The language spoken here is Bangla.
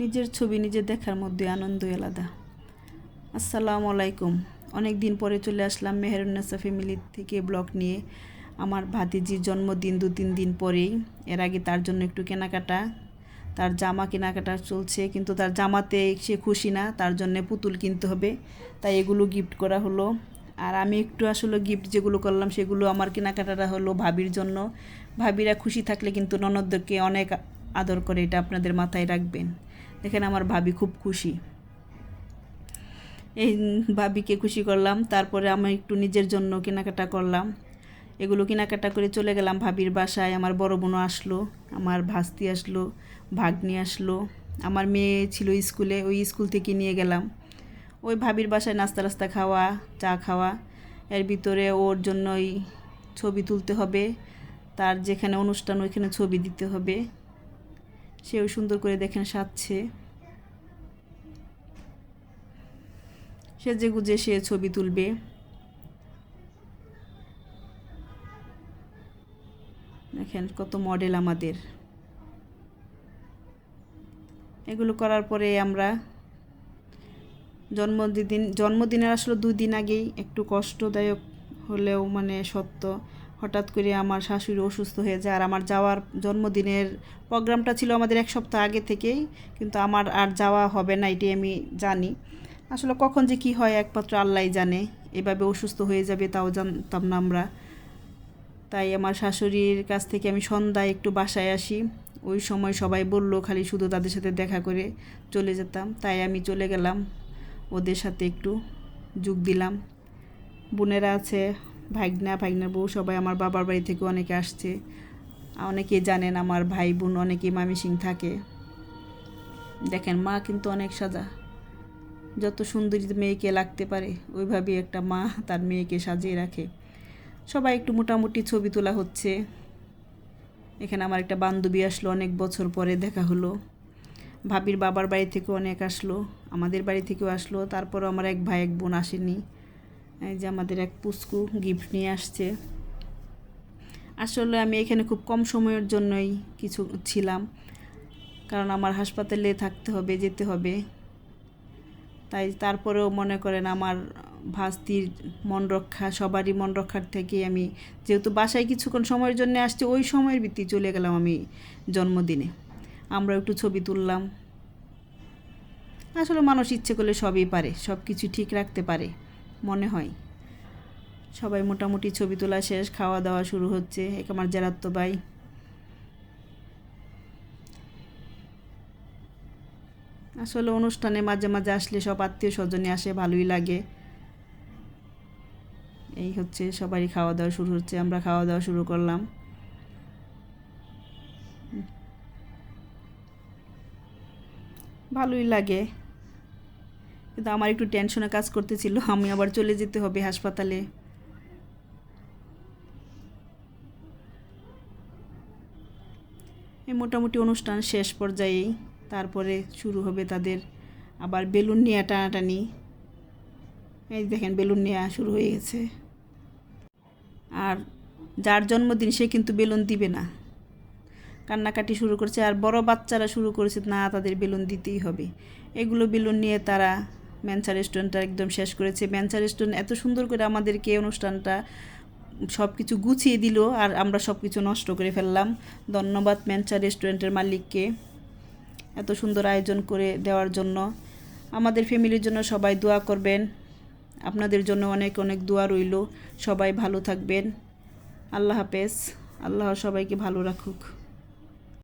নিজের ছবি নিজে দেখার মধ্যে আনন্দই আলাদা। আসসালামু আলাইকুম। অনেক দিন পরে চলে আসলাম মেহেরুন্নেসা ফ্যামিলি থেকে ব্লগ নিয়ে। আমার ভাতিজির জন্মদিন 2-3 দিন পরেই। এর আগে তার জন্য একটু কেনাকাটা, তার জামা কেনাকাটা চলছে, কিন্তু তার জামাতে সে খুশি না, তার জন্য পুতুল কিনতে হবে, তাই এগুলো গিফট করা হলো। আর আমি একটু আসলে গিফট যেগুলো করলাম সেগুলো আমার কেনাকাটাটা হলো ভাবির জন্য। ভাবিরা খুশি থাকলে কিন্তু ননদদেরকে অনেক আদর করে, এটা আপনাদের মাথায় রাখবেন। দেখেন আমার ভাবি খুব খুশি, এই ভাবিকে খুশি করলাম। তারপরে আমি একটু নিজের জন্য কেনাকাটা করলাম। এগুলো কেনাকাটা করে চলে গেলাম ভাবির বাসায়। আমার বড় বোনও আসলো, আমার ভাস্তি আসলো, ভাগ্নি আসলো, আমার মেয়ে ছিল স্কুলে, ওই স্কুল থেকে নিয়ে গেলাম। ওই ভাবির বাসায় নাস্তা খাওয়া, চা খাওয়া, এর ভিতরে ওর জন্যই ছবি তুলতে হবে, তার যেখানে অনুষ্ঠান ওইখানে ছবি দিতে হবে। সেও সুন্দর করে দেখেন সাজছে, সেজে গুজে সে ছবি তুলবে। দেখেন কত মডেল আমাদের। এগুলো করার পরে আমরা জন্মদিনের আসলে 2 দিন আগেই একটু কষ্টদায়ক হলেও মানে সত্য, হঠাৎ করে আমার শাশুড়ি অসুস্থ হয়ে যায়। আর আমার যাওয়ার জন্মদিনের প্রোগ্রামটা ছিল আমাদের 1 সপ্তাহ আগে থেকেই, কিন্তু আমার আর যাওয়া হবে না, এটাই আমি জানি। আসলে কখন যে কি হয় একমাত্র আল্লাহই জানে। এভাবে অসুস্থ হয়ে যাবে তাও জানতাম না আমরা। তাই আমার শাশুড়ির কাছ থেকে আমি সন্ধ্যায় একটু বাসায় আসি। ওই সময় সবাই বলল খালি শুধু তাদের সাথে দেখা করে চলে যেতাম, তাই আমি চলে গেলাম, ওদের সাথে একটু যোগ দিলাম। বোনেরা আছে, ভাগনার বউ, সবাই আমার বাবার বাড়ি থেকে অনেকে আসছে। অনেকেই জানেন আমার ভাই বোন অনেকেই মামিসিং থাকে। দেখেন মা কিন্তু অনেক সাজা, যত সুন্দরী মেয়েকে লাগতে পারে ওইভাবেই একটা মা তার মেয়েকে সাজিয়ে রাখে। সবাই একটু মোটামুটি ছবি তোলা হচ্ছে। এখানে আমার একটা বান্ধবী আসলো, অনেক বছর পরে দেখা হলো। ভাবির বাবার বাড়ি থেকেও অনেক আসলো, আমাদের বাড়ি থেকেও আসলো। তারপরও আমার এক ভাই এক বোন আসেনি। এই যে আমাদের এক পুচকু গিফট নিয়ে আসছে। আসলে আমি এখানে খুব কম সময়ের জন্যই কিছু ছিলাম, কারণ আমার হাসপাতালে থাকতে হবে, যেতে হবে। তাই তারপরেও মনে করেন আমার ভাস্তির মন রক্ষা, সবারই মন রক্ষার থেকে আমি যেহেতু বাসায় কিছুক্ষণ সময়ের জন্য আসছি, ওই সময়ের ভিত্তি চলে গেলাম আমি জন্মদিনে। আমরা একটু ছবি তুললাম। আসলে মানুষ ইচ্ছে করলে সবই পারে, সব কিছু ঠিক রাখতে পারে মনে হয়। সবাই মোটামুটি ছবি তোলা শেষ, খাওয়া দাওয়া শুরু হচ্ছে। এক আমার জেরাত্তো ভাই। আসলে অনুষ্ঠানে মাঝে মাঝে আসলে সব আত্মীয় স্বজনে আসে, ভালোই লাগে। এই হচ্ছে সবারই খাওয়া দাওয়া শুরু হচ্ছে, আমরা খাওয়া দাওয়া শুরু করলাম। ভালোই লাগে, কিন্তু আমার একটু টেনশনে কাজ করতেছিল, আমি আবার চলে যেতে হবে হাসপাতালে। এই মোটামুটি অনুষ্ঠান শেষ পর্যায়েই তারপরে শুরু হবে তাদের আবার বেলুন নিয়ে টানাটানি। এই দেখেন বেলুন নেওয়া শুরু হয়ে গেছে। আর যার জন্মদিন সে কিন্তু বেলুন দিবে না, কান্নাকাটি শুরু করছে। আর বড় বাচ্চারা শুরু করেছে না, তাদের বেলুন দিতেই হবে। এগুলো বেলুন নিয়ে তারা ম্যানসা রেস্টুরেন্টটা একদম শেষ করেছে। ম্যানসা রেস্টুরেন্ট এত সুন্দর করে আমাদেরকে অনুষ্ঠানটা সব কিছু গুছিয়ে দিল, আর আমরা সব কিছু নষ্ট করে ফেললাম। ধন্যবাদ ম্যানসা রেস্টুরেন্টের মালিককে এত সুন্দর আয়োজন করে দেওয়ার জন্য। আমাদের ফ্যামিলির জন্য সবাই দোয়া করবেন, আপনাদের জন্য অনেক অনেক দোয়া রইল। সবাই ভালো থাকবেন। আল্লাহ হাফেজ। আল্লাহ সবাইকে ভালো রাখুক।